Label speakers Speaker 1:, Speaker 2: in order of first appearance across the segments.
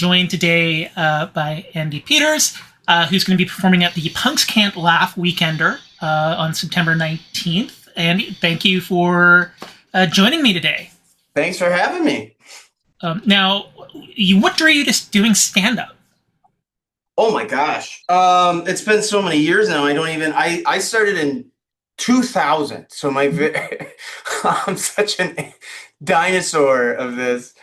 Speaker 1: joined today by Andy Peters, who's going to be performing at the Punx Can't Laugh Weekender on September 19th. Andy, thank you for joining me today.
Speaker 2: Thanks for having me.
Speaker 1: Now, what drew you to doing stand-up?
Speaker 2: Oh my gosh. It's been so many years now. I started in 2000. So I'm such a dinosaur of this.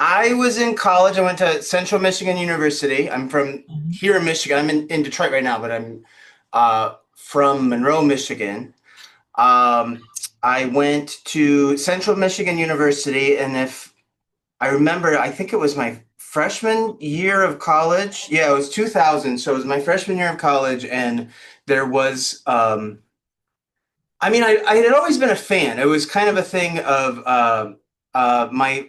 Speaker 2: I was in college. I went to Central Michigan University. I'm from here in Michigan. I'm in Detroit right now, but I'm from Monroe, Michigan. I went to Central Michigan University, and if I remember, I think it was my freshman year of college. Yeah, it was 2000. So it was my freshman year of college, and there was, I had always been a fan. It was kind of a thing of, my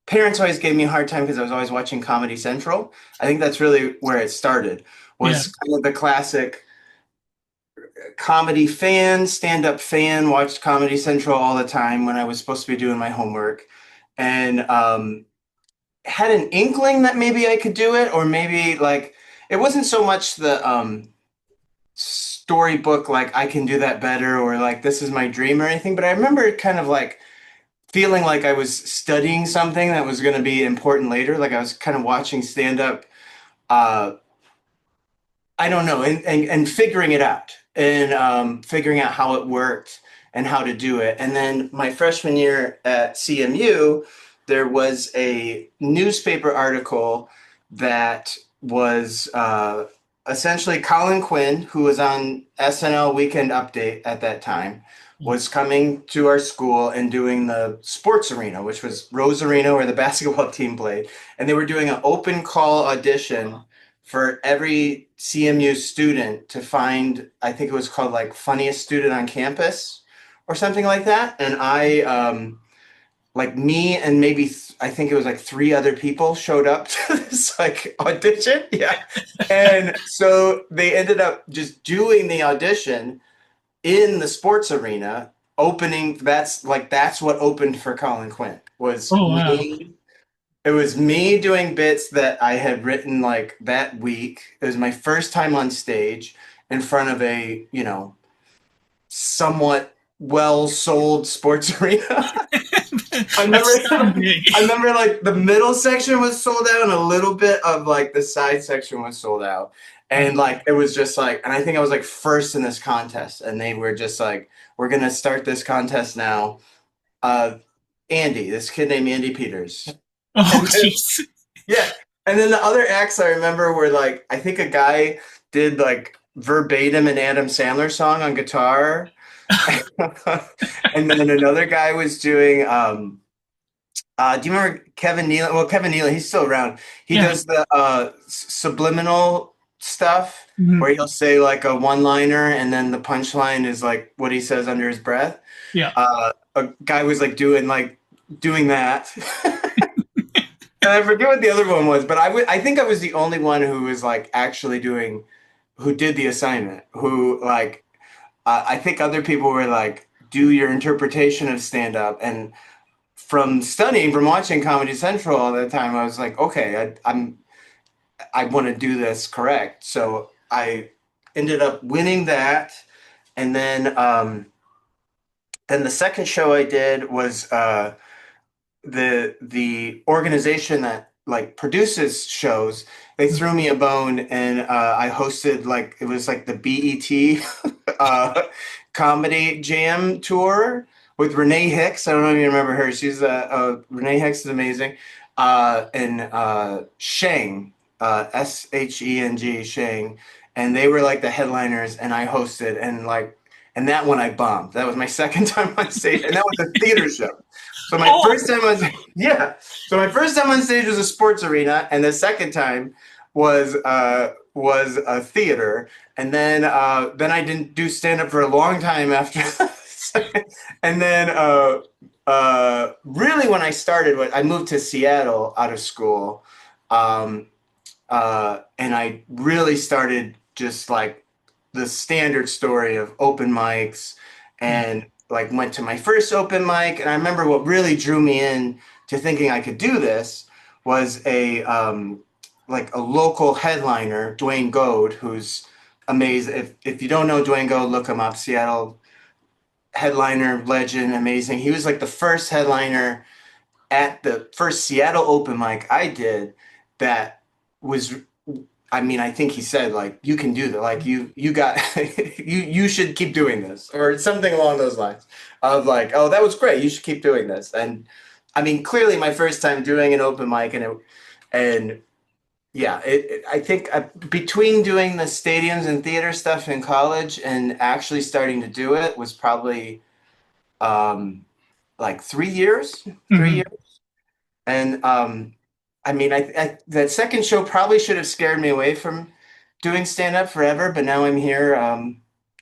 Speaker 2: parents always gave me a hard time because I was always watching Comedy Central. I think that's really where it started,
Speaker 1: Yeah.
Speaker 2: was kind of the classic comedy fan, stand-up fan, watched Comedy Central all the time when I was supposed to be doing my homework. And had an inkling that maybe I could do it, or maybe like it wasn't so much the storybook like I can do that better or like this is my dream or anything, but I remember kind of like feeling like I was studying something that was going to be important later. Like I was kind of watching stand up, uh, I don't know, and figuring it out and figuring out how it worked and how to do it. And then my freshman year at CMU, there was a newspaper article that was essentially Colin Quinn, who was on SNL Weekend Update at that time, was coming to our school and doing the sports arena, which was Rose Arena where the basketball team played. And they were doing an open call audition for every CMU student to find, I think it was called like funniest student on campus or something like that. And like me and maybe I think it was like three other people showed up to this like audition. Yeah. And so they ended up just doing the audition in the sports arena, opening. That's what opened for Colin Quinn was
Speaker 1: Oh, wow.
Speaker 2: me. It was me doing bits that I had written like that week. It was my first time on stage in front of a, somewhat well sold sports arena. I remember
Speaker 1: That's so big.
Speaker 2: I remember like the middle section was sold out and a little bit of like the side section was sold out. And like it was just like, and I think I was like first in this contest, and they were just like, we're gonna start this contest now. Andy, this kid named Andy Peters.
Speaker 1: Oh,
Speaker 2: And then,
Speaker 1: jeez.
Speaker 2: yeah. And then the other acts I remember were like, I think a guy did like verbatim an Adam Sandler song on guitar. And then another guy was doing do you remember Kevin Nealon? Well, Kevin Nealon, he's still around. He
Speaker 1: Yeah.
Speaker 2: does the subliminal stuff
Speaker 1: Mhm.
Speaker 2: where he'll say like a one-liner and then the punchline is like what he says under his breath.
Speaker 1: Yeah.
Speaker 2: A guy was doing that. And I forget what the other one was, but I think I was the only one who was like actually doing who did the assignment, who like I think other people were like do your interpretation of stand up, and from studying, from watching Comedy Central all the time, I was like, okay, I want to do this correct. So I ended up winning that, and then the second show I did was the organization that like produces shows. They threw me a bone, and I hosted like it was like the BET comedy jam tour with Renee Hicks. I don't know if you remember her. She's Renee Hicks is amazing. And Shang, Sheng, Shang, and they were like the headliners, and I hosted, and like, and that one I bombed. That was my second time on stage, and that was a theater show. So my
Speaker 1: Oh,
Speaker 2: first time on, yeah. So my first time on stage was a sports arena, and the second time was a theater, and then I didn't do stand up for a long time after. And then really when I started, when I moved to Seattle out of school, um, and I really started just like the standard story of open mics, and like went to my first open mic. And I remember what really drew me in to thinking I could do this was a like a local headliner, Dwayne Goad, who's amazing. If you don't know Dwayne Goad, look him up. Seattle headliner, legend, amazing. He was like the first headliner at the first Seattle open mic I did that was, I mean, I think he said like you can do that, like you got you should keep doing this or something along those lines of like, oh, that was great, you should keep doing this. And I mean, clearly my first time doing an open mic and yeah, I think between doing the stadiums and theater stuff in college and actually starting to do it was probably um like 3 years, three
Speaker 1: Hmm.
Speaker 2: years. And I mean, that second show probably should have scared me away from doing stand up forever, but now I'm here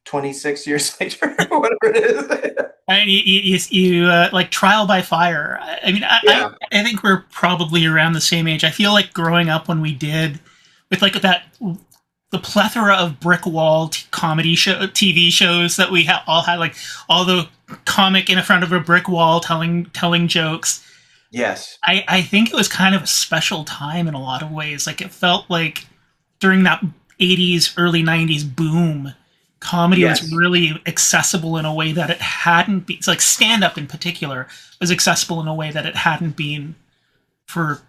Speaker 2: 26 years later, whatever it is.
Speaker 1: And like trial by fire. I mean,
Speaker 2: Yeah.
Speaker 1: I think we're probably around the same age. I feel like growing up when we did with like that the plethora of brick wall comedy TV shows that we all had, like all the comic in front of a brick wall telling jokes.
Speaker 2: Yes.
Speaker 1: I think it was kind of a special time in a lot of ways. Like it felt like during that 80s, early 90s boom, comedy was
Speaker 2: Yes.
Speaker 1: really accessible in a way that it hadn't been. It's like stand up in particular was accessible in a way that it hadn't been for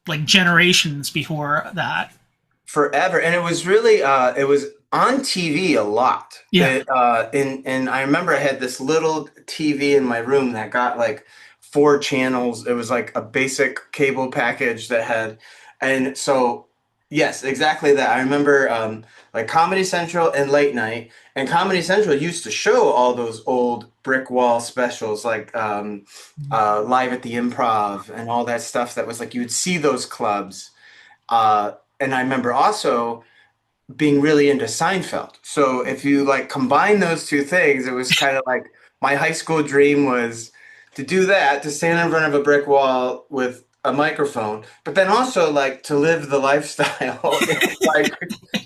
Speaker 1: like generations before that.
Speaker 2: Forever. And it was really it was on TV a lot.
Speaker 1: Yeah.
Speaker 2: It and I remember I had this little TV in my room that got like 4 channels. It was like a basic cable package that had, and so yes, exactly that. I remember like Comedy Central and late night, and Comedy Central used to show all those old brick wall specials like Live at the Improv and all that stuff that was like you would see those clubs. And I remember also being really into Seinfeld. So if you like combine those two things, it was kind of like my high school dream was to do that, to stand in front of a brick wall with a microphone, but then also like to live the lifestyle, like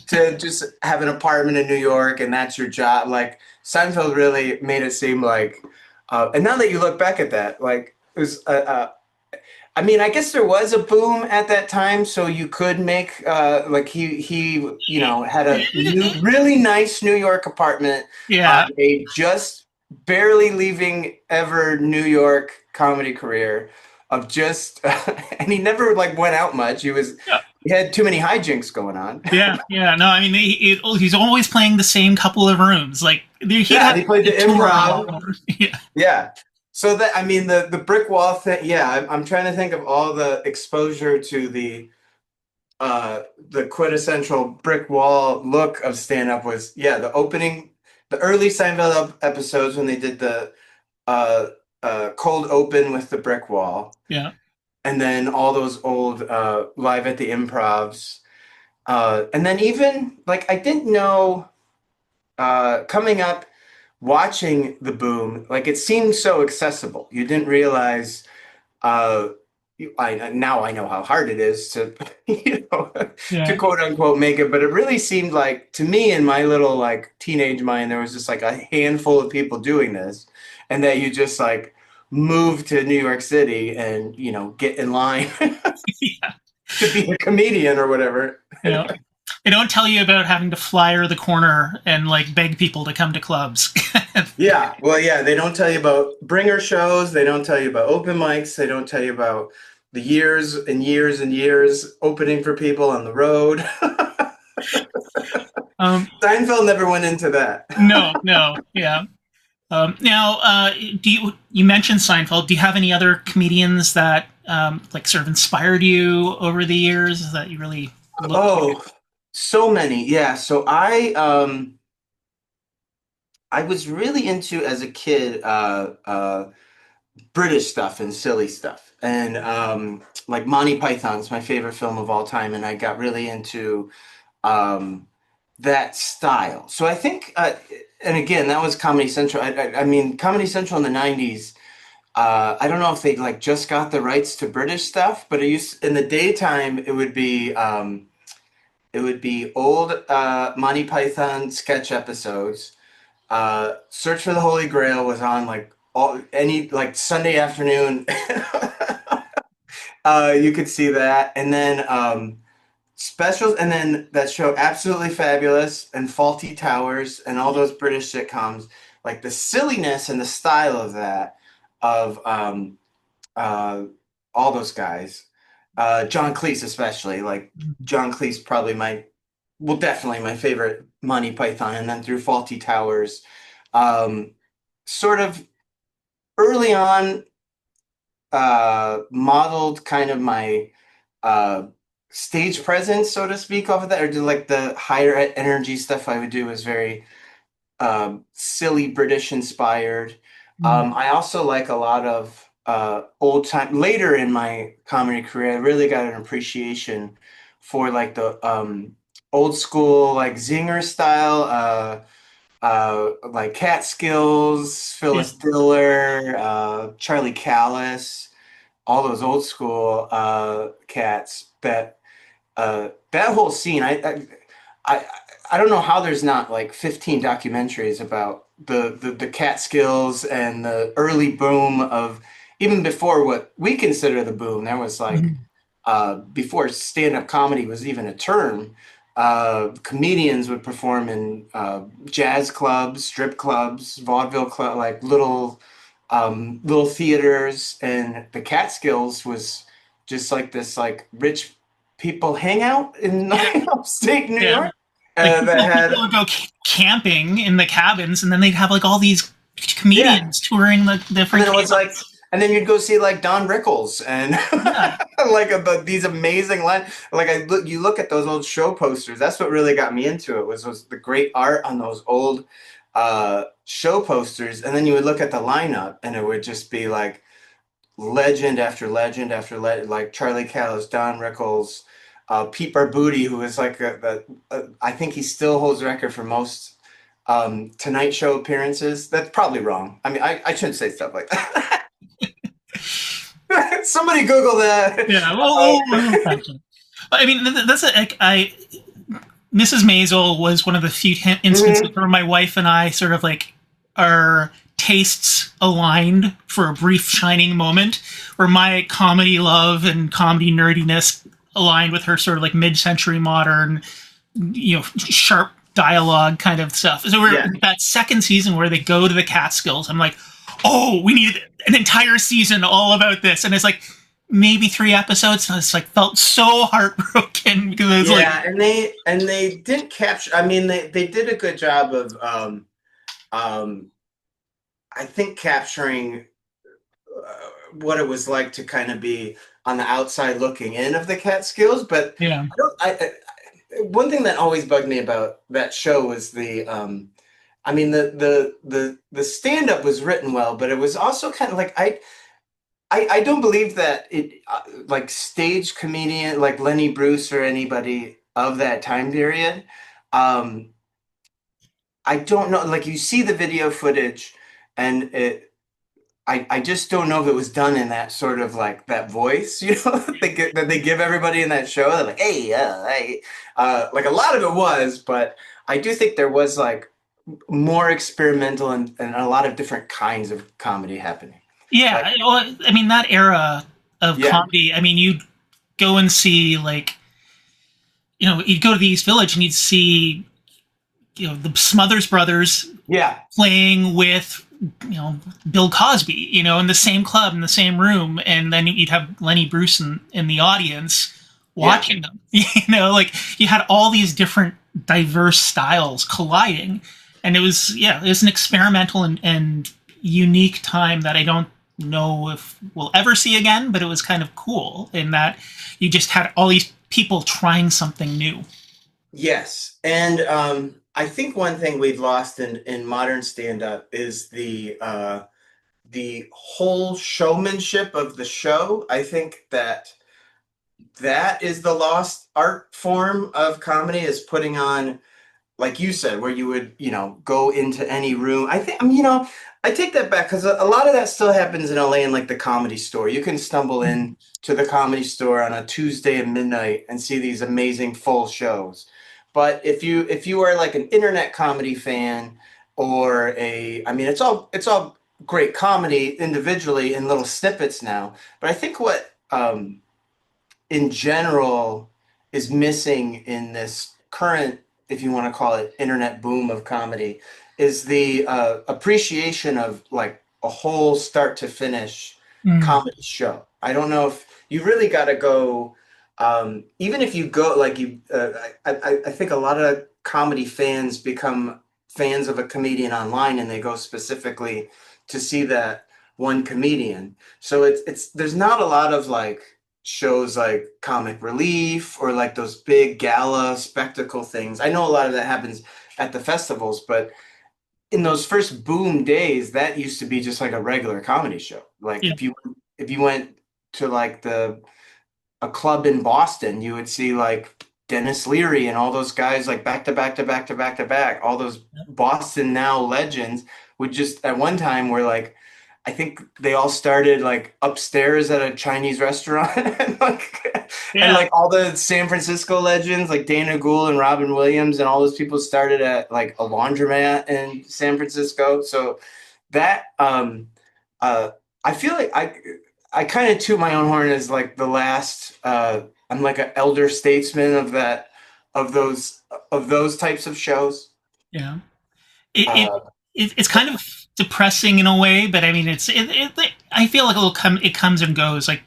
Speaker 2: to just have an apartment in New York and that's your job. Like Seinfeld really made it seem like, and now that you look back at that, like it was I mean, I guess there was a boom at that time, so you could make like he had a really nice New York apartment on
Speaker 1: Yeah.
Speaker 2: a just barely leaving ever New York comedy career of just and he never like went out much. He had too many hijinks going on.
Speaker 1: Yeah, yeah. No, I mean, he's always playing the same couple of rooms. Like he'd
Speaker 2: Yeah, and
Speaker 1: have
Speaker 2: he played the
Speaker 1: a tour a lot
Speaker 2: improv.
Speaker 1: more. Yeah,
Speaker 2: Yeah. So that I mean the brick wall thing, yeah, I'm trying to think of all the exposure to the quintessential brick wall look of stand up was yeah, the early Seinfeld episodes when they did the uh cold open with the brick wall
Speaker 1: yeah,
Speaker 2: and then all those old live at the improvs. And then even like I didn't know coming up watching the boom, like it seemed so accessible. You didn't realize uh now I know how hard it is to to
Speaker 1: yeah.
Speaker 2: quote unquote make it, but it really seemed like to me in my little like teenage mind there was just like a handful of people doing this and that you just like move to New York City and get in line
Speaker 1: Yeah.
Speaker 2: to be a comedian or whatever.
Speaker 1: You know, they don't tell you about having to flyer the corner and like beg people to come to clubs.
Speaker 2: Yeah, well, yeah, they don't tell you about bringer shows. They don't tell you about open mics. They don't tell you about the years and years and years opening for people on the road.
Speaker 1: um,
Speaker 2: Seinfeld never went into that.
Speaker 1: no, no, yeah. Now, do you mentioned Seinfeld? Do you have any other comedians that like sort of inspired you over the years that you really look to?
Speaker 2: Oh, so many. Yeah, so I was really into as a kid British stuff and silly stuff. And like Monty Python's my favorite film of all time and I got really into um, that style. So I think, and again, that was Comedy Central. I mean, Comedy Central in the '90s. I don't know if they like just got the rights to British stuff, but it used in the daytime it would be old Monty Python sketch episodes. Search for the Holy Grail was on like any like Sunday afternoon. You could see that, and then specials, and then that show Absolutely Fabulous and Faulty Towers and all those British sitcoms, like the silliness and the style of that, of uh, all those guys, John Cleese especially. Like John Cleese, probably well, definitely my favorite Monty Python, and then through Faulty Towers, um, sort of early on, modeled kind of my uh, stage presence, so to speak, off of that, or do like the higher energy stuff I would do was very silly British inspired.
Speaker 1: Mm.
Speaker 2: I also like a lot of old time. Later in my comedy career, I really got an appreciation for like the old school, like Zinger style, like Catskills,
Speaker 1: Yeah.
Speaker 2: Phyllis Diller, Charlie Callis, all those old school cats. That whole scene, I I don't know how there's not like 15 documentaries about the Catskills and the early boom of, even before what we consider the boom. There was like
Speaker 1: Mhm.
Speaker 2: before stand-up comedy was even a term. Comedians would perform in jazz clubs, strip clubs, vaudeville club, like little theaters, and the Catskills was just like this like rich people hangout in
Speaker 1: Yeah.
Speaker 2: upstate New
Speaker 1: Yeah.
Speaker 2: York
Speaker 1: Like
Speaker 2: that
Speaker 1: people
Speaker 2: had,
Speaker 1: would go camping in the cabins, and then they'd have like all these
Speaker 2: yeah.
Speaker 1: comedians touring the
Speaker 2: And
Speaker 1: different
Speaker 2: then it was like,
Speaker 1: camps.
Speaker 2: and then you'd go see like Don Rickles and
Speaker 1: Yeah.
Speaker 2: like these amazing lines. Like you look at those old show posters. That's what really got me into it, was the great art on those old show posters. And then you would look at the lineup, and it would just be like legend after legend after legend, like Charlie Callis, Don Rickles, Pete Barbuti, who is like I think he still holds the record for most Tonight Show appearances. That's probably wrong. I mean, I shouldn't say stuff like that. Somebody Google that.
Speaker 1: Yeah. Well, we'll fact check. But I mean, that's a, like, I Mrs. Maisel was one of the few instances
Speaker 2: Mhm.
Speaker 1: where my wife and I sort of like our tastes aligned for a brief shining moment, where my comedy love and comedy nerdiness aligned with her sort of like mid-century modern, sharp dialogue kind of stuff. So we're
Speaker 2: Yeah.
Speaker 1: that second season where they go to the Catskills. I'm like, oh, we need an entire season all about this, and it's like maybe 3 episodes, and it's like felt so heartbroken because it's like,
Speaker 2: Yeah, and they did capture. I mean, they did a good job of um I think capturing what it was like to kind of be on the outside looking in of the Catskills. But
Speaker 1: yeah,
Speaker 2: I don't. One thing that always bugged me about that show was the I mean the stand up was written well, but it was also kind of like I don't believe that it like stage comedian like Lenny Bruce or anybody of that time period. Um, I don't know. Like you see the video footage, and I just don't know if it was done in that sort of like that voice, that they give everybody in that show. They're like, hey, like a lot of it was, but I do think there was like more experimental and a lot of different kinds of comedy happening.
Speaker 1: yeah.
Speaker 2: Like,
Speaker 1: I mean, that era of
Speaker 2: yeah,
Speaker 1: comedy. I mean, you'd go and see like, you'd go to the East Village and you'd see, the Smothers Brothers
Speaker 2: yeah,
Speaker 1: playing with, Bill Cosby, in the same club, in the same room, and then you'd have Lenny Bruce in the audience
Speaker 2: yeah.
Speaker 1: watching them. Like you had all these different diverse styles colliding, and it was an experimental and unique time that I don't know if we'll ever see again, but it was kind of cool in that you just had all these people trying something new.
Speaker 2: Yes, and I think one thing we've lost in modern stand-up is the whole showmanship of the show. I think that is the lost art form of comedy, is putting on, like you said, where you would, go into any room. I think, I mean, I take that back because a lot of that still happens in LA in like the Comedy Store. You can stumble in to the Comedy Store on a Tuesday at midnight and see these amazing full shows. But if you are like an internet comedy fan, or I mean, it's all great comedy individually in little snippets now. But I think what in general is missing in this current, if you want to call it, internet boom of comedy, is the appreciation of like a whole start to finish
Speaker 1: Mm,
Speaker 2: comedy show. I don't know if you really got to go, even if you go like you, I think a lot of comedy fans become fans of a comedian online and they go specifically to see that one comedian. So it's there's not a lot of like shows like Comic Relief or like those big gala spectacle things. I know a lot of that happens at the festivals, but in those first boom days, that used to be just like a regular comedy show. Like
Speaker 1: yeah,
Speaker 2: if you went to like the a club in Boston, you would see like Dennis Leary and all those guys like back to back to back to back to back. All those Boston now legends would just at one time were like I think they all started like upstairs at a Chinese restaurant and
Speaker 1: yeah,
Speaker 2: like all the San Francisco legends like Dana Gould and Robin Williams and all those people started at like a laundromat in San Francisco. So that uh I feel like I kind of toot my own horn as like the last I'm like an elder statesman of that of those of those types of shows.
Speaker 1: yeah. It, it,
Speaker 2: Uh
Speaker 1: it's kind of depressing in a way, but I mean, I feel like it comes and goes. Like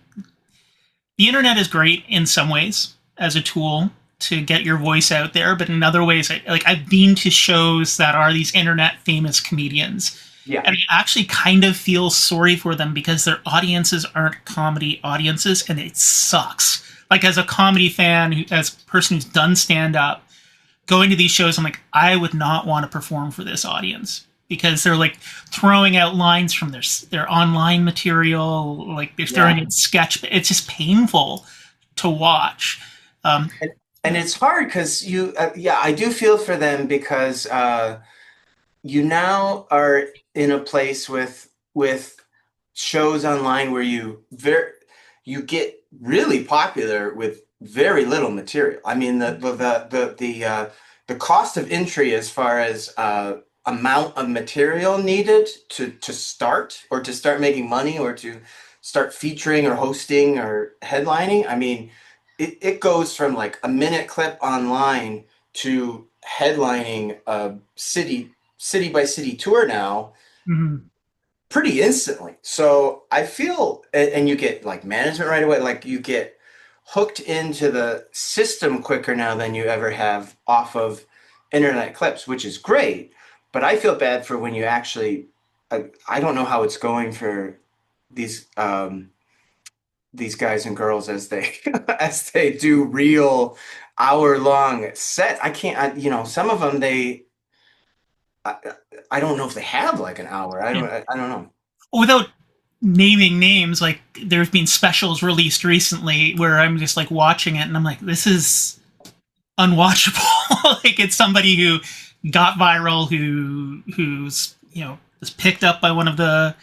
Speaker 1: the internet is great in some ways as a tool to get your voice out there, but in other ways, like I've been to shows that are these internet famous comedians,
Speaker 2: yeah.
Speaker 1: and I actually kind of feel sorry for them because their audiences aren't comedy audiences, and it sucks. Like as a comedy fan, as a person who's done stand up, going to these shows, I'm like, I would not want to perform for this audience because they're like throwing out lines from their online material, like they're throwing
Speaker 2: Yeah.
Speaker 1: in sketch. It's just painful to watch. Um,
Speaker 2: And it's hard because you, yeah, I do feel for them because you now are in a place with shows online where you get really popular with very little material. I mean, the cost of entry as far as amount of material needed to start or to start making money or to start featuring or hosting or headlining. I mean, it goes from like a minute clip online to headlining a city by city tour now
Speaker 1: mhm,
Speaker 2: pretty instantly. So I feel, and you get like management right away, like you get hooked into the system quicker now than you ever have off of internet clips, which is great. But I feel bad for when you actually, I don't know how it's going for these these guys and girls as they as they do real hour long set. I can't, you know, some of them I, I don't know if they have like an hour.
Speaker 1: yeah.
Speaker 2: I don't know.
Speaker 1: Without naming names, like there's been specials released recently where I'm just like watching it and I'm like, this is unwatchable. Like it's somebody who got viral, who's was picked up by one of the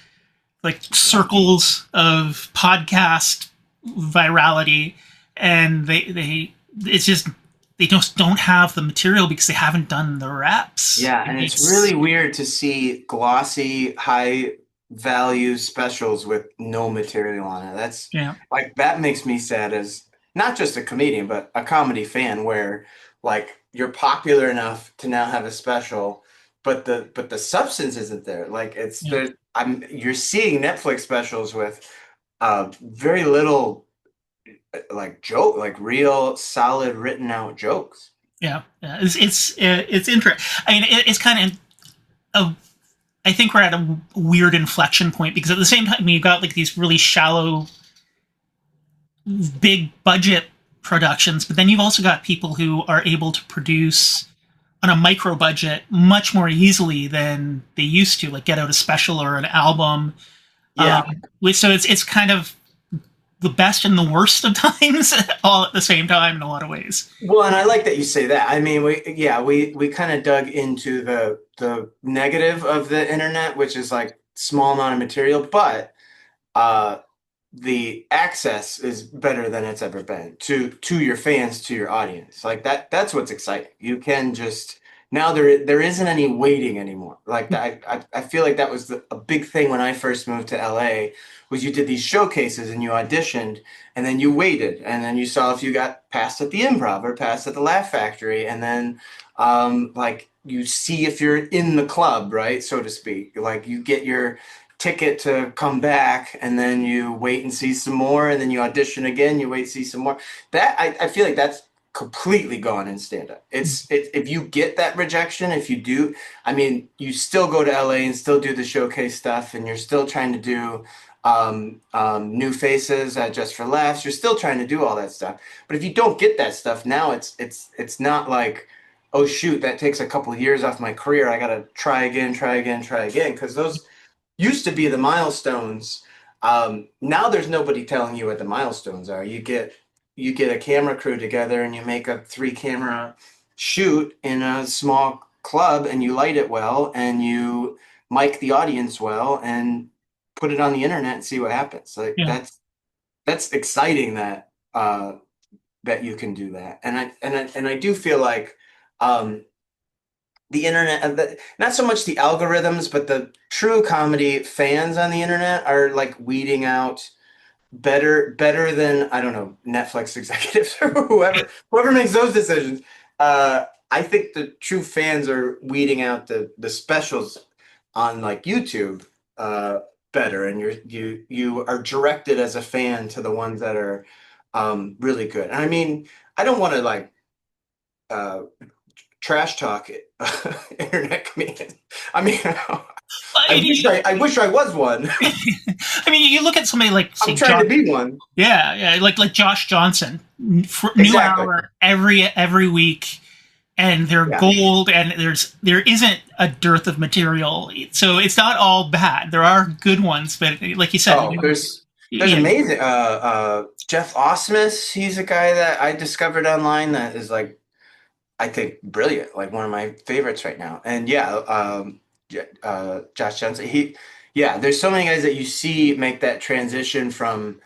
Speaker 1: like circles of podcast virality, and they it's just they just don't have the material because they haven't done the reps.
Speaker 2: Yeah,
Speaker 1: And
Speaker 2: and it's
Speaker 1: it's
Speaker 2: really weird to see glossy, high value specials with no material on it. That's
Speaker 1: yeah,
Speaker 2: like that makes me sad as not just a comedian, but a comedy fan where like you're popular enough to now have a special, but the substance isn't there. Like it's
Speaker 1: yeah,
Speaker 2: there you're seeing Netflix specials with very little like joke, like real solid written out jokes.
Speaker 1: yeah. It's interesting. I mean, it's kind of I think we're at a weird inflection point because at the same time you've got like these really shallow, big budget productions, but then you've also got people who are able to produce on a micro budget much more easily than they used to, like get out a special or an album.
Speaker 2: Yeah.
Speaker 1: So it's kind of the best and the worst of times all at the same time in a lot of ways.
Speaker 2: Well, and I like that you say that. I mean, we kind of dug into the negative of the internet, which is like small amount of material, but uh the access is better than it's ever been to your fans, to your audience. Like that's what's exciting. You can just now there isn't any waiting anymore. Like I feel like that was a big thing when I first moved to LA was you did these showcases and you auditioned and then you waited and then you saw if you got passed at the Improv or passed at the Laugh Factory and then like you see if you're in the club, right, so to speak. Like you get your ticket to come back and then you wait and see some more and then you audition again, you wait, see some more. That I feel like that's completely gone in stand up. If you get that rejection, if you do, I mean, you still go to LA and still do the showcase stuff, and you're still trying to do new faces at Just for Laughs. You're still trying to do all that stuff. But if you don't get that stuff now, it's not like, oh shoot, that takes a couple of years off my career. I gotta try again, try again, try again, because those used to be the milestones. Now there's nobody telling you what the milestones are. You get a camera crew together and you make a 3 camera shoot in a small club and you light it well and you mic the audience well and put it on the internet and see what happens. Like
Speaker 1: Yeah,
Speaker 2: that's exciting that that you can do that. And I do feel like um, the internet, not so much the algorithms, but the true comedy fans on the internet are like weeding out better than, I don't know, Netflix executives or whoever makes those decisions. I think the true fans are weeding out the specials on like YouTube better, and you are directed as a fan to the ones that are really good. And I mean, I don't want to like uh, trash talk internet comedians. I mean,
Speaker 1: I mean,
Speaker 2: I wish I was one.
Speaker 1: I mean, you look at somebody like
Speaker 2: I'm
Speaker 1: say
Speaker 2: trying
Speaker 1: Josh,
Speaker 2: to be one.
Speaker 1: yeah, like Josh Johnson, new
Speaker 2: Exactly.
Speaker 1: hour every week, and they're
Speaker 2: Yeah.
Speaker 1: gold, and there isn't a dearth of material, so it's not all bad. There are good ones, but like you said,
Speaker 2: Oh, there's
Speaker 1: yeah,
Speaker 2: amazing. Jeff Osmus, he's a guy that I discovered online that is like, I think brilliant, like one of my favorites right now. And yeah, Josh Johnson, yeah, there's so many guys that you see make that transition from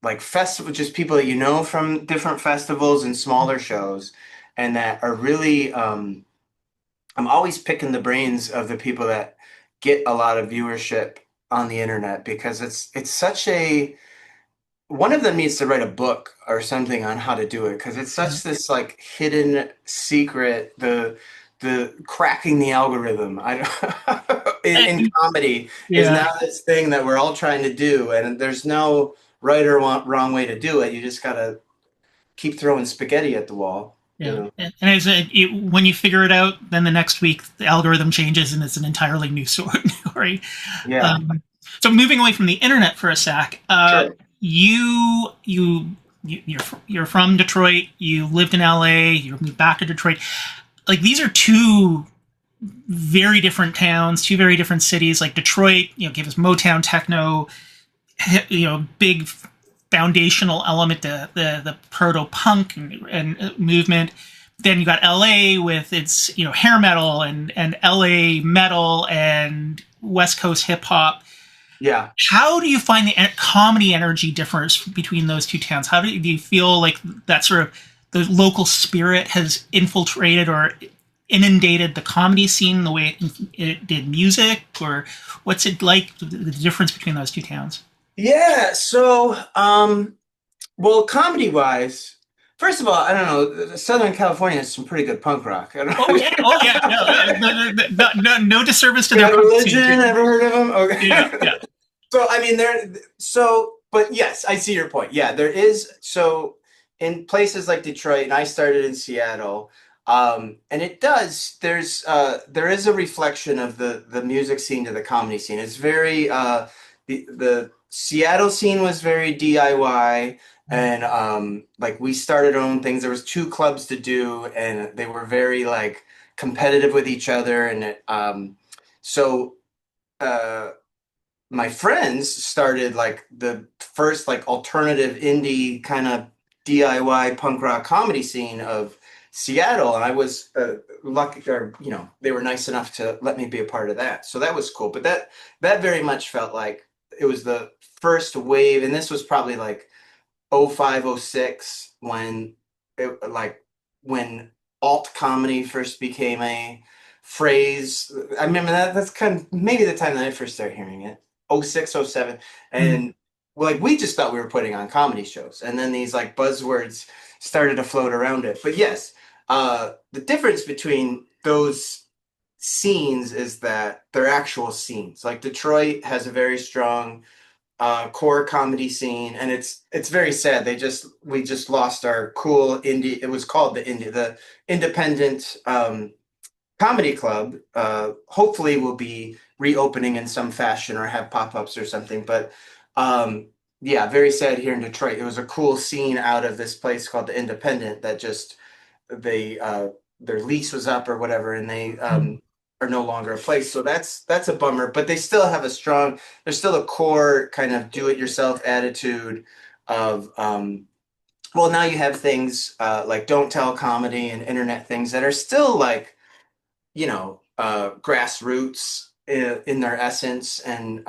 Speaker 2: like festival, just people that you know from different festivals and smaller shows, and that are really I'm always picking the brains of the people that get a lot of viewership on the internet because it's such a one of them needs to write a book or something on how to do it because it's
Speaker 1: yeah.
Speaker 2: such this like hidden secret, the cracking the algorithm I don't in comedy is
Speaker 1: Yeah,
Speaker 2: now this thing that we're all trying to do, and there's no right or wrong way to do it. You just gotta keep throwing spaghetti at the wall, you
Speaker 1: yeah.
Speaker 2: know.
Speaker 1: And as when you figure it out, then the next week the algorithm changes and it's an entirely new story.
Speaker 2: Yeah,
Speaker 1: Um, so moving away from the internet for a sec,
Speaker 2: sure.
Speaker 1: you're from Detroit. You lived in LA. You moved back to Detroit. Like these are two very different towns, two very different cities. Like Detroit, gave us Motown techno, big foundational element to the proto punk and movement. Then you got LA with its hair metal and LA metal and West Coast hip hop.
Speaker 2: Yeah.
Speaker 1: How do you find the comedy energy difference between those two towns? How do you feel like that sort of the local spirit has infiltrated or inundated the comedy scene the way it did music, or what's it like the difference between those two towns?
Speaker 2: Yeah, so well, comedy wise, first of all, I don't know, Southern California has some pretty good punk rock. I don't
Speaker 1: Oh
Speaker 2: know.
Speaker 1: yeah, oh yeah, no disservice to their
Speaker 2: Yeah,
Speaker 1: punk scene
Speaker 2: Religion,
Speaker 1: too.
Speaker 2: ever heard of them?
Speaker 1: Yeah,
Speaker 2: Okay.
Speaker 1: yeah,
Speaker 2: So I mean but yes, I see your point. Yeah, there is so in places like Detroit, and I started in Seattle, and there is a reflection of the music scene to the comedy scene. It's very the Seattle scene was very DIY, and like we started our own things. There was 2 clubs to do, and they were very like competitive with each other, and so. Uh, my friends started like the first like alternative indie kind of DIY punk rock comedy scene of Seattle, and I was lucky, or they were nice enough to let me be a part of that. So that was cool. But that very much felt like it was the first wave, and this was probably like '05, '06 when it like when alt comedy first became a phrase. I remember that's kind of maybe the time that I first started hearing it. Oh six, oh seven,
Speaker 1: Mm,
Speaker 2: and like we just thought we were putting on comedy shows, and then these like buzzwords started to float around it. But yes, the difference between those scenes is that they're actual scenes. Like Detroit has a very strong core comedy scene, and it's very sad. We just lost our cool indie. It was called the independent comedy club. Hopefully, will be reopening in some fashion or have pop ups or something. But yeah, very sad here in Detroit. It was a cool scene out of this place called the Independent that just they their lease was up or whatever, and they
Speaker 1: mm,
Speaker 2: are no longer a place. So that's a bummer. But they still have a strong. There's still a core kind of do-it-yourself attitude of. Well, now you have things like Don't Tell Comedy and internet things that are still like grassroots in their essence and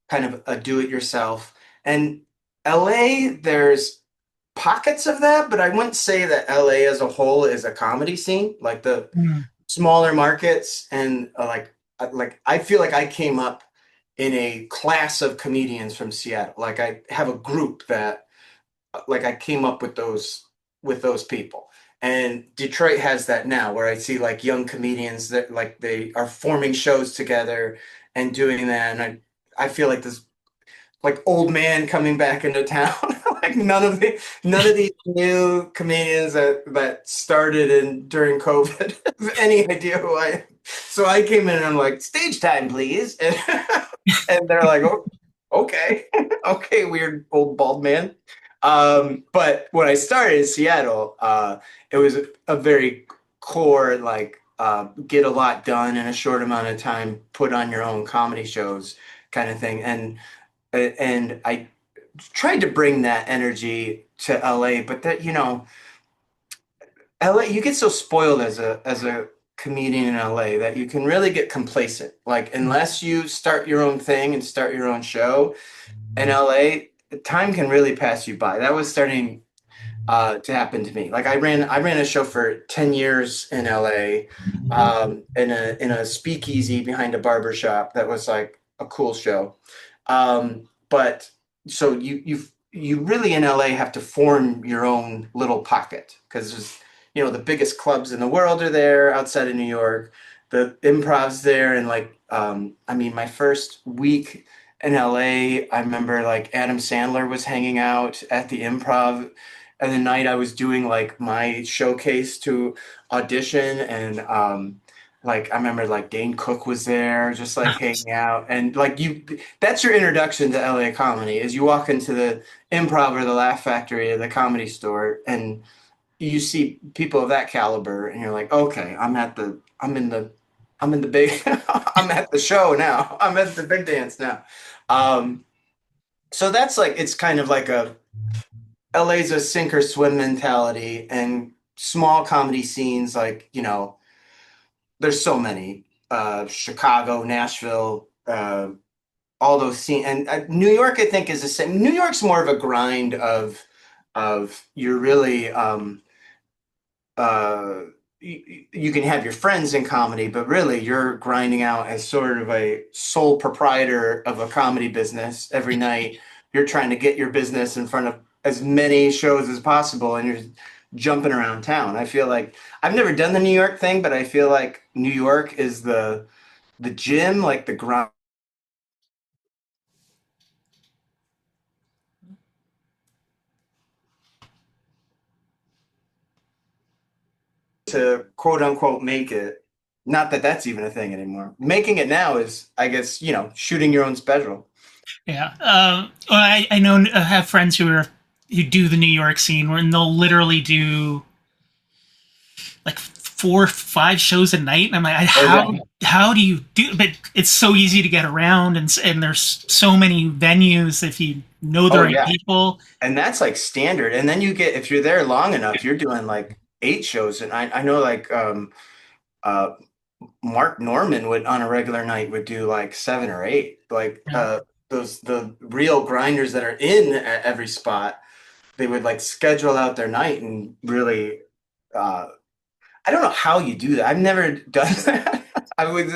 Speaker 2: kind of a do-it-yourself. And LA, there's pockets of that, but I wouldn't say that LA as a whole is a comedy scene. Like the
Speaker 1: mm,
Speaker 2: smaller markets and like I feel like I came up in a class of comedians from Seattle. Like I have a group that like I came up with those people. And Detroit has that now where I see like young comedians that like they are forming shows together and doing that. And I feel like this like old man coming back into town. Like none of these new comedians that started in during COVID have any idea who I am. So I came in and I'm like, stage time, please. And they're like, oh, okay. Okay, weird old bald man. But when I started in Seattle, it was a very core, like get a lot done in a short amount of time, put on your own comedy shows kind of thing. And I tried to bring that energy to LA, but that LA, you get so spoiled as a comedian in LA that you can really get complacent. Like
Speaker 1: mm.
Speaker 2: unless you start your own thing and start your own show in LA, time can really pass you by. That was starting to happen to me. Like I ran a show for 10 years in LA, in a speakeasy behind a barber shop. That was like a cool show. But so you really in LA have to form your own little pocket because there's the biggest clubs in the world are there outside of New York. The improv's there, and like I mean my first week in LA, I remember like Adam Sandler was hanging out at the improv and the night I was doing like my showcase to audition and like I remember like Dane Cook was there just like hanging out and like you that's your introduction to LA comedy is you walk into the improv or the Laugh Factory or the Comedy Store and you see people of that caliber and you're like okay I'm in the big I'm at the show now. I'm at the big dance now. um so that's like it's kind of like a LA's a sink or swim mentality and small comedy scenes like, there's so many. Chicago, Nashville, all those scenes and New York I think is the same. New York's more of a grind of you're really uh you can have your friends in comedy, but really you're grinding out as sort of a sole proprietor of a comedy business every night. You're trying to get your business in front of as many shows as possible, and you're jumping around town. I feel like I've never done the New York thing, but I feel like New York is the gym, like the grind to quote unquote make it. Not that that's even a thing anymore. Making it now is, I guess, shooting your own special.
Speaker 1: Yeah. Well, I know I have friends who do the New York scene where they'll literally do like 4, 5 shows a night, and I'm like,
Speaker 2: Oh yeah.
Speaker 1: how do you do? But it's so easy to get around, and there's so many venues if you know the
Speaker 2: Oh
Speaker 1: right
Speaker 2: yeah.
Speaker 1: people.
Speaker 2: And that's like standard. And then you get if you're there long enough, you're doing like 8 shows. And I know like uh Mark Norman would on a regular night would do like 7 or 8. Like
Speaker 1: Yeah.
Speaker 2: those the real grinders that are in at every spot, they would like schedule out their night and really uh I don't know how you do that. I've never done that. I would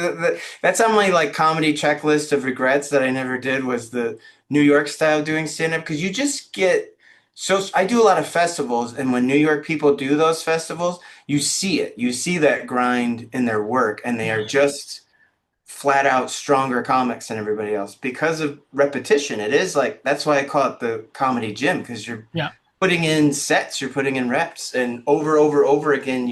Speaker 2: that's on my like comedy checklist of regrets that I never did was the New York style doing stand up because you just get so I do a lot of festivals and when New York people do those festivals, you see it. You see that grind in their work and they are just flat out stronger comics than everybody else because of repetition. It is like that's why I call it the comedy gym because you're
Speaker 1: Yeah.
Speaker 2: putting in sets, you're putting in reps and over again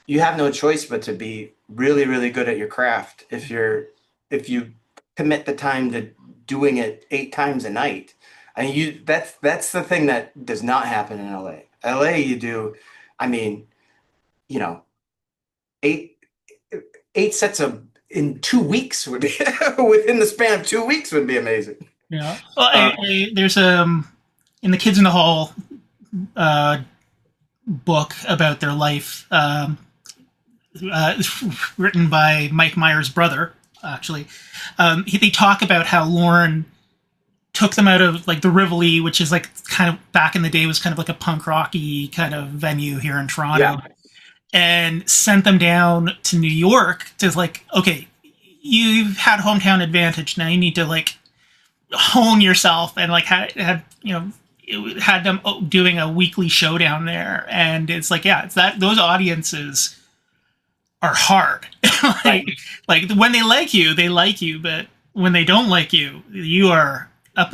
Speaker 2: you have no choice but to be really, really good at your craft if you commit the time to doing it 8 times a night. I mean, that's the thing that does not happen in LA. LA, you do, I mean, you know, eight eight sets of in 2 weeks would be within the span of 2 weeks would be amazing.
Speaker 1: Yeah. Well,
Speaker 2: Uh,
Speaker 1: there's in the Kids in the Hall uh, book about their life, written by Mike Myers' brother. Actually, they talk about how Lauren took them out of like the Rivoli, which is like kind of back in the day was kind of like a punk rocky kind of venue here in
Speaker 2: yeah,
Speaker 1: Toronto, and sent them down to New York to like, okay, you've had hometown advantage. Now you need to like hone yourself and like had you know it had them doing a weekly show down there, and it's like yeah, it's that those audiences are hard.
Speaker 2: right.
Speaker 1: like when they like you, but when they don't like you, you are up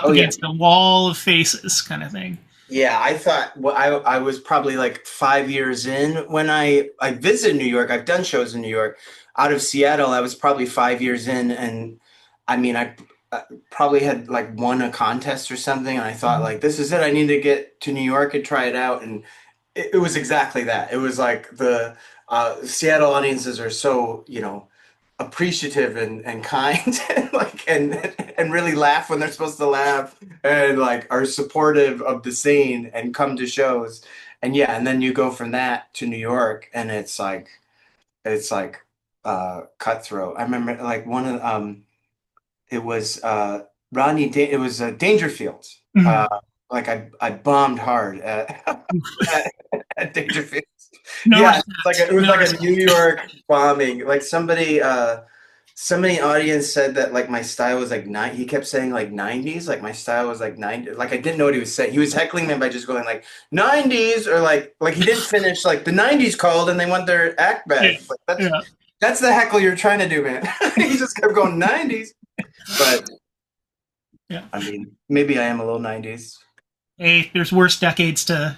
Speaker 2: Oh yeah.
Speaker 1: against a wall of faces, kind of thing.
Speaker 2: Yeah, I thought well, I was probably like 5 years in when I visited New York. I've done shows in New York. Out of Seattle, I was probably 5 years in, and I mean, I probably had like won a contest or something, and I thought
Speaker 1: Mhm.
Speaker 2: like, this is it. I need to get to New York and try it out, and it was exactly that. It was like the Seattle audiences are so, appreciative and kind and like and really laugh when they're supposed to laugh and like are supportive of the scene and come to shows. And yeah, and then you go from that to New York and it's like cutthroat. I remember like one of it was it was Dangerfield.
Speaker 1: Mhm.
Speaker 2: Uh like I bombed hard at at Dangerfield.
Speaker 1: No
Speaker 2: Yeah,
Speaker 1: respect.
Speaker 2: it was
Speaker 1: No
Speaker 2: like a
Speaker 1: respect.
Speaker 2: New York bombing. Like somebody in the audience said that like my style was like nine. He kept saying like 90s. Like my style was like 90. Like I didn't know what he was saying. He was heckling me by just going like 90s or like he didn't finish like the 90s called and they want their act
Speaker 1: Yeah,
Speaker 2: back. Like
Speaker 1: yeah,
Speaker 2: that's the heckle you're trying to do, man. He just kept going 90s. But
Speaker 1: yeah.
Speaker 2: I mean, maybe I am a little 90s.
Speaker 1: Hey, there's worse decades to.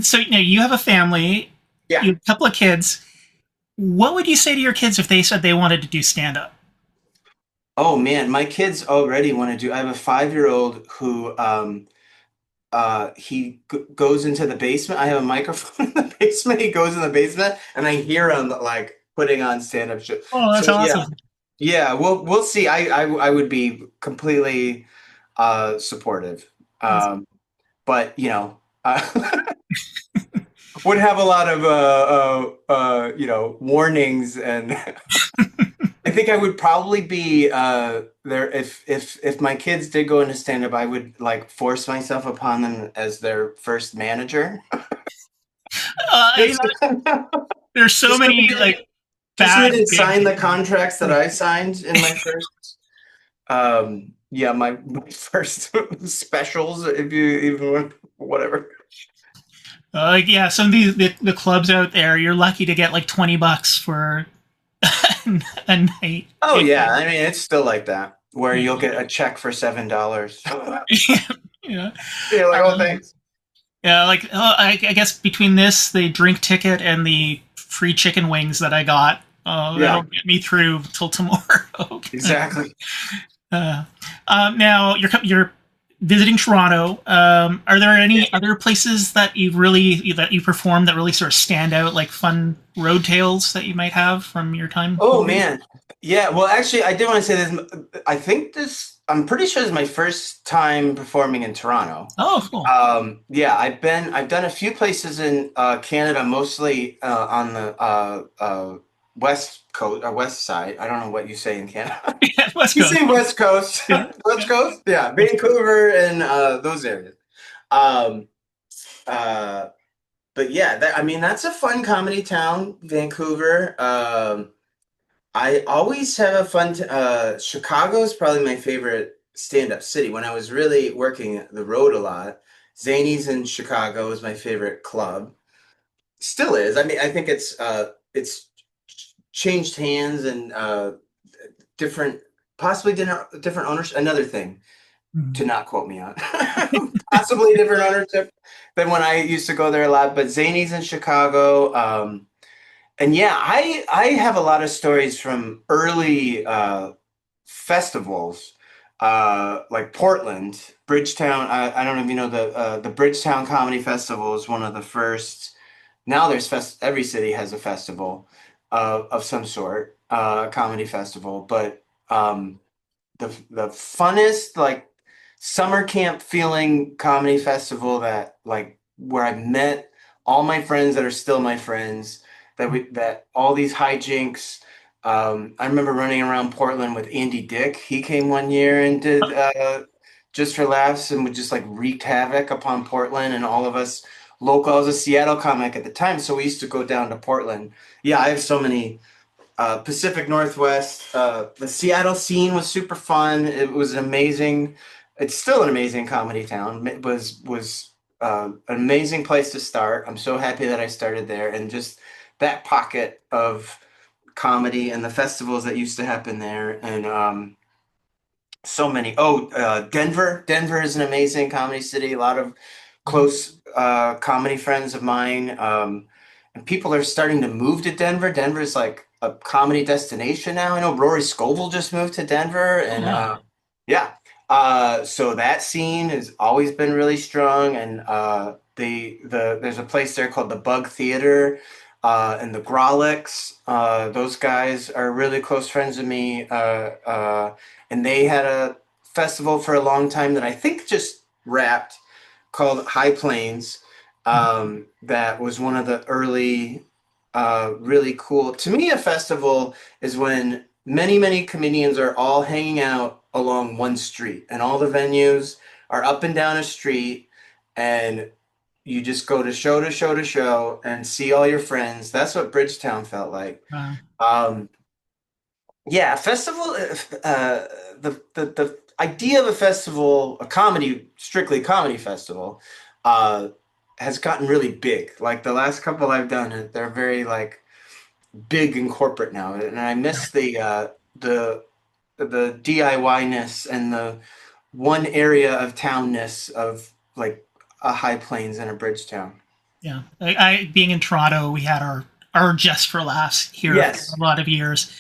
Speaker 1: So you know, you have a family,
Speaker 2: Yeah.
Speaker 1: you have a couple of kids. What would you say to your kids if they said they wanted to do stand up?
Speaker 2: Oh man, my kids already want to do. I have a 5-year-old who goes into the basement. I have a microphone in the basement. He goes in the basement and I hear him like putting on stand-up show.
Speaker 1: Oh,
Speaker 2: So
Speaker 1: that's
Speaker 2: yeah.
Speaker 1: awesome.
Speaker 2: Yeah, we'll see. I would be completely supportive.
Speaker 1: That's,
Speaker 2: But would have a lot of warnings and I think I would probably be there if my kids did go into stand up, I would like force myself upon them as their first manager.
Speaker 1: you know,
Speaker 2: Just
Speaker 1: there's so
Speaker 2: just so
Speaker 1: many
Speaker 2: they,
Speaker 1: like
Speaker 2: just so they
Speaker 1: bad
Speaker 2: didn't
Speaker 1: gigs.
Speaker 2: sign the contracts that I signed in my first yeah, my first specials, if you even want, whatever.
Speaker 1: Like yeah, some of the clubs out there, you're lucky to get like $20 for a night.
Speaker 2: Oh yeah, I mean it's still like that, where you'll get a check for $7.
Speaker 1: Yeah.
Speaker 2: You're like, oh
Speaker 1: Um,
Speaker 2: thanks.
Speaker 1: yeah, like I guess between this, the drink ticket, and the free chicken wings that I got, that'll
Speaker 2: Yeah,
Speaker 1: get me through till tomorrow.
Speaker 2: exactly.
Speaker 1: uh, now you're visiting Toronto. Are there
Speaker 2: Yeah.
Speaker 1: any other places that you perform that really sort of stand out, like fun road tales that you might have from your time
Speaker 2: Oh
Speaker 1: over here?
Speaker 2: man. Yeah, well actually I did want to say this. I think I'm pretty sure this is my first time performing in Toronto.
Speaker 1: Oh, cool.
Speaker 2: Yeah, I've done a few places in Canada, mostly on the west coast or west side. I don't know what you say in Canada.
Speaker 1: Yeah, West
Speaker 2: You
Speaker 1: Coast.
Speaker 2: say west coast,
Speaker 1: Yeah,
Speaker 2: west
Speaker 1: yeah.
Speaker 2: coast, yeah, Vancouver and those areas. Um, Uh, but yeah, I mean, that's a fun comedy town, Vancouver. I always have a Chicago is probably my favorite stand-up city. When I was really working the road a lot, Zany's in Chicago was my favorite club. Still is. I mean, I think it's changed hands and different, possibly different ownership. Another thing to
Speaker 1: Mhm.
Speaker 2: not quote me on, possibly different ownership than when I used to go there a lot. But Zany's in Chicago. And yeah, I have a lot of stories from early festivals, like Portland, Bridgetown. I don't know if you know the Bridgetown Comedy Festival is one of the first. Now there's every city has a festival of some sort, comedy festival. But the funnest like summer camp feeling comedy festival that like where I met all my friends that are still my friends that all these hijinks. I remember running around Portland with Andy Dick. He came one year and did just for laughs and would just like wreaked havoc upon Portland and all of us local. I was a Seattle comic at the time, so we used to go down to Portland. Yeah, I have so many Pacific Northwest. The Seattle scene was super fun. It was an amazing. It's still an amazing comedy town. It was an amazing place to start. I'm so happy that I started there, and just that pocket of comedy and the festivals that used to happen there, and so many. Oh, Denver. Denver is an amazing comedy city. A lot of close comedy friends of mine. And people are starting to move to Denver. Denver's like a comedy destination now. I know Rory Scovel just moved to Denver,
Speaker 1: Oh
Speaker 2: and
Speaker 1: wow.
Speaker 2: yeah. So that scene has always been really strong, and there's a place there called the Bug Theater, and the Grolics. Those guys are really close friends of me, and they had a festival for a long time that I think just wrapped called High Plains. That was one of the early, really cool. To me, a festival is when many comedians are all hanging out along one street, and all the venues are up and down a street, and you just go to show to show to show and see all your friends. That's what Bridgetown felt like.
Speaker 1: Wow.
Speaker 2: Um, yeah, a festival. The idea of a festival, a comedy, strictly comedy festival, uh, has gotten really big. Like the last couple I've done, they're very like big and corporate now, and I miss the DIY-ness and the one area of townness of like a High Plains and a Bridgetown.
Speaker 1: Yeah, I being in Toronto, we had our Just for Laughs here for
Speaker 2: Yes,
Speaker 1: a lot of years.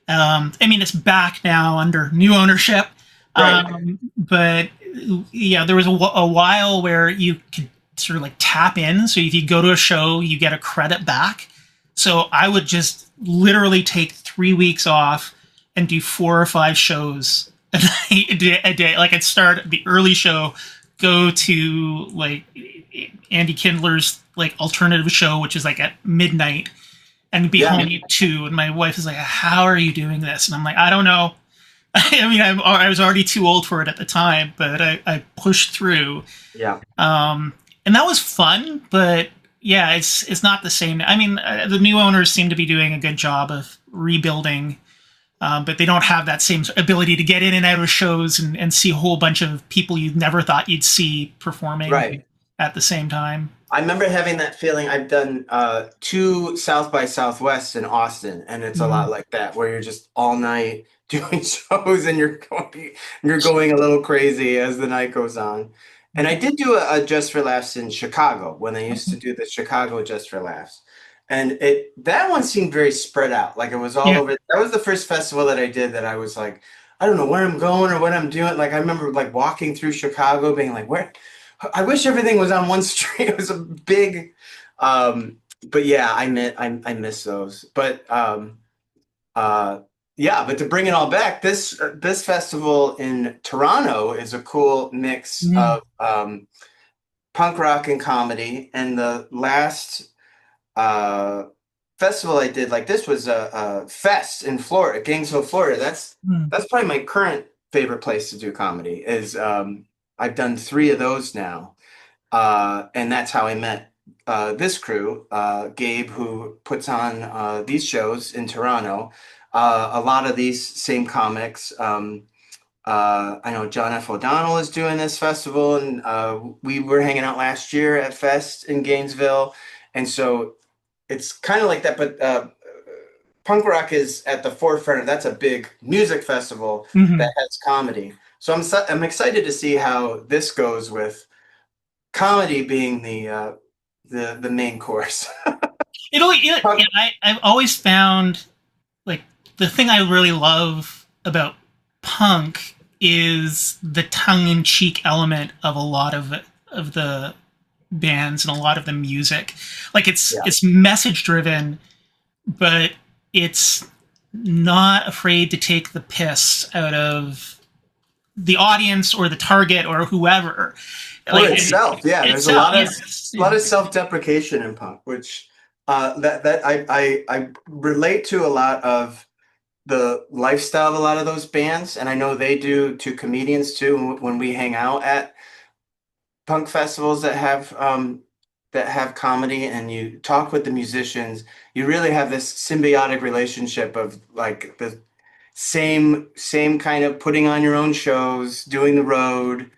Speaker 1: I mean, it's back now under new ownership,
Speaker 2: right.
Speaker 1: but yeah, there was a while where you could sort of like tap in. So if you go to a show, you get a credit back. So I would just literally take 3 weeks off and do 4 or 5 shows a day. Like I'd start the early show, go to like Andy Kindler's like alternative show, which is like at midnight, and be
Speaker 2: Yeah,
Speaker 1: home at 2. And my wife is like, "How are you doing this?" And I'm like, "I don't know." I mean, I was already too old for it at the time, but I pushed through,
Speaker 2: yeah.
Speaker 1: and that was fun. But yeah, it's not the same. I mean, the new owners seem to be doing a good job of rebuilding, but they don't have that same ability to get in and out of shows and see a whole bunch of people you never thought you'd see performing
Speaker 2: Right.
Speaker 1: at the same time.
Speaker 2: I remember having that feeling. I've done two South by Southwest in Austin, and it's a lot
Speaker 1: Mm,
Speaker 2: like that, where you're just all night doing shows, and you're going a little crazy as the night goes on. And I did do a Just for Laughs in Chicago when I used to do the Chicago Just for Laughs, and it that one seemed very spread out, like it was all
Speaker 1: yeah,
Speaker 2: over. That was the first festival that I did that I was like, I don't know where I'm going or what I'm doing. Like I remember like walking through Chicago, being like, where I wish everything was on one street. It was a big, but yeah, I miss those. But uh, yeah, but to bring it all back, this festival in Toronto is a cool mix
Speaker 1: mm,
Speaker 2: of punk rock and comedy. And the last uh, festival I did, like this, was a fest in Florida, Gainesville, Florida.
Speaker 1: mm,
Speaker 2: That's probably my current favorite place to do comedy. Is I've done three of those now, And that's how I met this crew, Gabe, who puts on these shows in Toronto. A lot of these same comics. I know John F. O'Donnell is doing this festival, and we were hanging out last year at Fest in Gainesville, and so it's kind of like that. But punk rock is at the forefront of that's a big music festival that
Speaker 1: Hmm.
Speaker 2: has comedy. So I'm excited to see how this goes with comedy being the main course.
Speaker 1: Yeah, I've always found like the thing I really love about punk is the tongue-in-cheek element of a lot of the bands and a lot of the music. Like
Speaker 2: Yeah.
Speaker 1: it's message driven, but it's not afraid to take the piss out of the audience or the target or whoever.
Speaker 2: Or
Speaker 1: Like
Speaker 2: itself, yeah. There's
Speaker 1: itself, yes.
Speaker 2: a lot of self-deprecation in punk, which that I relate to a lot of the lifestyle of a lot of those bands, and I know they do to comedians too. When we hang out at punk festivals that have comedy, and you talk with the musicians, you really have this symbiotic relationship of like the same kind of putting on your own shows, doing the road,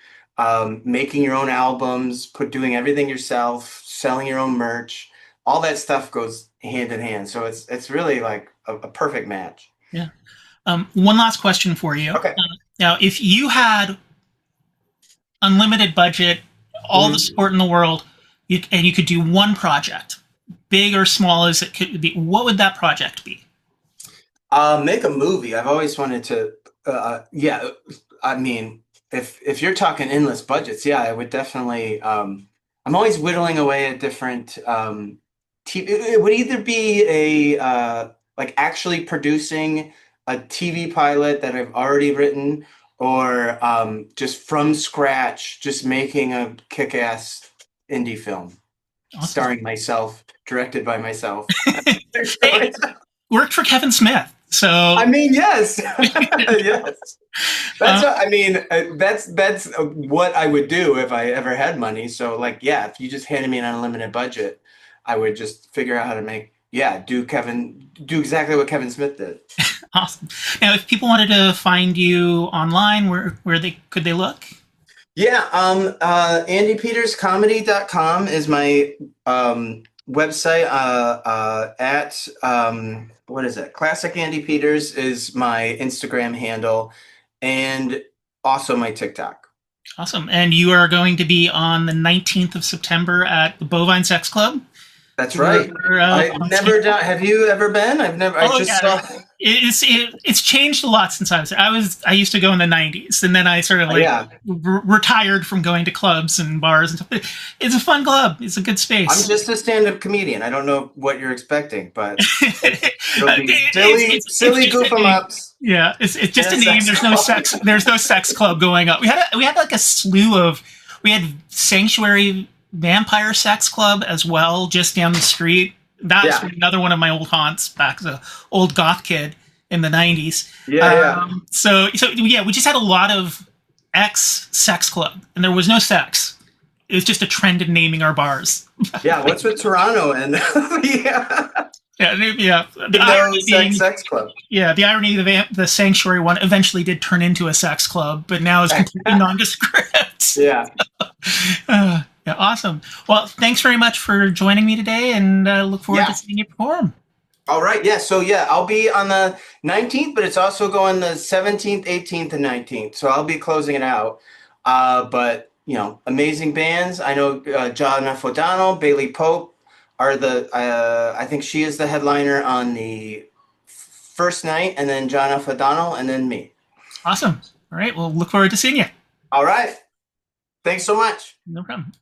Speaker 2: making your own albums, doing everything yourself, selling your own merch. All that stuff goes hand in hand. So it's really like a perfect match.
Speaker 1: Yeah. One last question for you.
Speaker 2: Okay.
Speaker 1: Now, if you had unlimited budget, all the
Speaker 2: Mhm.
Speaker 1: support in the world, and you could do one project, big or small as it could be, what would that project be?
Speaker 2: Make a movie. I've always wanted to. Yeah, I mean, if you're talking endless budgets, yeah, I would definitely. I'm always whittling away at different. It would either be a like actually producing a TV pilot that I've already written, or just from scratch, just making a kick-ass indie film,
Speaker 1: Awesome.
Speaker 2: starring myself, directed by myself.
Speaker 1: Hey, worked for Kevin Smith. So,
Speaker 2: I mean, yes, yes. That's
Speaker 1: uh,
Speaker 2: what I mean. That's what I would do if I ever had money. So, like, yeah, if you just handed me an unlimited budget, I would just figure out how to make, yeah, do exactly what Kevin Smith did.
Speaker 1: awesome. Now, if people wanted to find you online, where they could they look?
Speaker 2: Yeah, andypeterscomedy.com is my website. At what is it? Classic Andy Peters is my Instagram handle, and also my TikTok.
Speaker 1: Awesome. And you are going to be on the 19th of September at the Bovine Sex Club
Speaker 2: That's
Speaker 1: for
Speaker 2: right. I
Speaker 1: Punx Can't
Speaker 2: never done. Have you ever been? I've never. I
Speaker 1: Oh
Speaker 2: just
Speaker 1: yeah,
Speaker 2: saw.
Speaker 1: it's changed a lot since I was there. I used to go in the '90s, and then I sort of like
Speaker 2: Yeah,
Speaker 1: retired from going to clubs and bars and stuff. It's a fun club. It's a good
Speaker 2: I'm
Speaker 1: space.
Speaker 2: just a stand-up comedian. I don't know what you're expecting, but it'll be
Speaker 1: It's
Speaker 2: silly
Speaker 1: just
Speaker 2: goof
Speaker 1: a
Speaker 2: 'em
Speaker 1: name.
Speaker 2: ups
Speaker 1: Yeah, it's
Speaker 2: and
Speaker 1: just
Speaker 2: a
Speaker 1: a name.
Speaker 2: sex
Speaker 1: There's no
Speaker 2: club.
Speaker 1: sex. There's no sex club going up. We had like a slew of. We had Sanctuary Vampire Sex Club as well, just down the street. That's
Speaker 2: Yeah,
Speaker 1: another one of my old haunts back as a old goth kid in the '90s.
Speaker 2: yeah, yeah.
Speaker 1: So yeah, we just had a lot of ex sex club, and there was no sex. It was just a trend in naming our bars.
Speaker 2: Yeah, what's with Toronto and yeah,
Speaker 1: Yeah, yeah. The
Speaker 2: no
Speaker 1: irony
Speaker 2: sex
Speaker 1: being,
Speaker 2: sex club.
Speaker 1: yeah, the irony the sanctuary one eventually did turn into a sex club, but now is completely nondescript.
Speaker 2: Yeah.
Speaker 1: Yeah, awesome. Well, thanks very much for joining me today, and look forward to
Speaker 2: Yeah.
Speaker 1: seeing you perform.
Speaker 2: All right. Yeah. So yeah, I'll be on the 19th, but it's also going the 17th, 18th, and 19th. So I'll be closing it out. But amazing bands. I know John F. O'Donnell, Bailey Pope are the. I think she is the headliner on the first night, and then John F. O'Donnell, and then me.
Speaker 1: Awesome. All right. Well, look forward to seeing you.
Speaker 2: All right. Thanks so much.
Speaker 1: No problem.